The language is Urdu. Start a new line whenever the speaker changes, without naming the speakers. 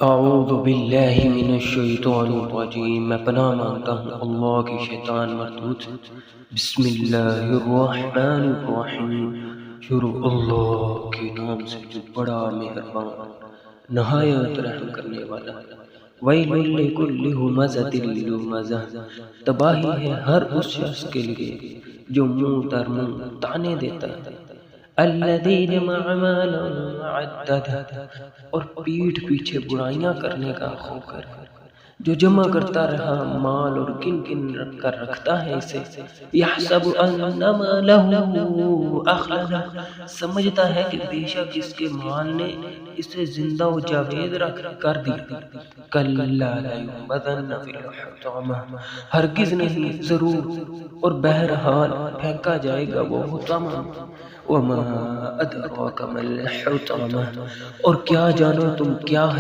اعوذ باللہ من الشیطان الرجیم، میں پناہ مانگتا ہوں اللہ کی شیطان مردود سے۔ بسم اللہ الرحمن الرحیم، شروع اللہ کے نام سے جو بڑا مہربان نہایت رحم کرنے والا ہے۔ ویل لکل ہمزۃ لمزہ، تباہی ہے ہر اس شخص کے لیے جو منہ در منہ تانے دیتا ہے۔ الذی جمع مالا وعددہ، اور پیٹھ پیچھے برائیاں کرنے کا خو کر جو جمع کرتا رہا مال اور گن گن کر رکھتا ہے اسے۔ یحسب ان مالہ اخلدہ، سمجھتا ہے کہ بے شک اس کے مال نے اسے زندہ و جاوید رکھ کر دیا۔ کلا لینبذن فی الحطمہ، ہرگز نہیں، ضرور اور بہرحال پھینکا جائے گا وہ حطمہ۔ وما ادراک ما الحطمہ، اور کیا جانو تم کیا ہے